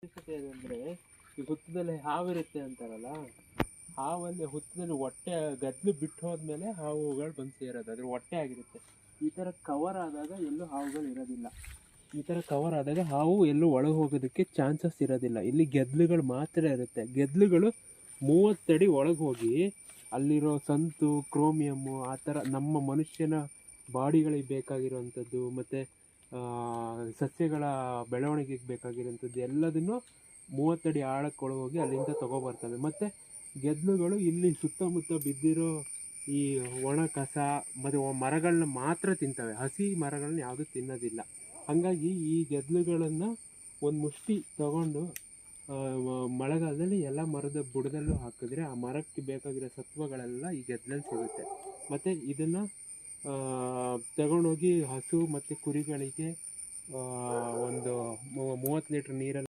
ವಿಶೇಷತೆ ಏನಂದ್ರೆ ಈ ಹುತ್ತದಲ್ಲಿ ಹಾವಿರುತ್ತೆ ಅಂತಾರಲ್ಲ, ಹಾವಲ್ಲಿ ಹುತ್ತದಲ್ಲಿ ಹೊಟ್ಟೆ ಗದ್ಲು ಬಿಟ್ಟು ಹೋದ್ಮೇಲೆ ಹಾವುಗಳು ಬಂದು ಸೇರೋದು, ಅದ್ರ ಹೊಟ್ಟೆ ಆಗಿರುತ್ತೆ. ಈ ಥರ ಕವರ್ ಆದಾಗ ಎಲ್ಲೂ ಹಾವುಗಳು ಇರೋದಿಲ್ಲ. ಈ ಥರ ಕವರ್ ಆದಾಗ ಹಾವು ಎಲ್ಲೂ ಒಳಗೆ ಹೋಗೋದಕ್ಕೆ ಚಾನ್ಸಸ್ ಇರೋದಿಲ್ಲ. ಇಲ್ಲಿ ಗೆದ್ಲುಗಳು ಮಾತ್ರ ಇರುತ್ತೆ. ಗೆದ್ಲುಗಳು 30 ಅಡಿ ಒಳಗೆ ಹೋಗಿ ಅಲ್ಲಿರೋ ಸಂತು, ಕ್ರೋಮಿಯಮ್ಮು, ಆ ಥರ ನಮ್ಮ ಮನುಷ್ಯನ ಬಾಡಿಗಳಿಗೆ ಬೇಕಾಗಿರುವಂಥದ್ದು ಮತ್ತು ಸಸ್ಯಗಳ ಬೆಳವಣಿಗೆಗೆ ಬೇಕಾಗಿರೋಂಥದ್ದು ಎಲ್ಲದನ್ನು 30 ಅಡಿ ಆಳಕ್ಕೆ ಹೋಗಿ ಅಲ್ಲಿಂದ ತೊಗೊಬರ್ತವೆ. ಮತ್ತು ಗೆದ್ಲುಗಳು ಇಲ್ಲಿ ಸುತ್ತಮುತ್ತ ಬಿದ್ದಿರೋ ಈ ಒಣ ಕಸ ಮತ್ತು ಮರಗಳನ್ನ ಮಾತ್ರ ತಿಂತವೆ. ಹಸಿ ಮರಗಳನ್ನ ಯಾವುದೂ ತಿನ್ನೋದಿಲ್ಲ. ಹಾಗಾಗಿ ಈ ಗೆದ್ಲುಗಳನ್ನು ಒಂದು ಮುಷ್ಟಿ ತಗೊಂಡು ಮಳೆಗಾಲದಲ್ಲಿ ಎಲ್ಲ ಮರದ ಬುಡದಲ್ಲೂ ಹಾಕಿದ್ರೆ ಆ ಮರಕ್ಕೆ ಬೇಕಾಗಿರೋ ಸತ್ವಗಳೆಲ್ಲ ಈ ಗೆದ್ಲಲ್ಲಿ ಸಿಗುತ್ತೆ. ಮತ್ತು ಇದನ್ನು ತಗೊಂಡೋಗಿ ಹಸು ಮತ್ತು ಕುರಿಗಳಿಗೆ ಒಂದು 30 ಲೀಟ್ರ್ ನೀರಲ್ಲಿ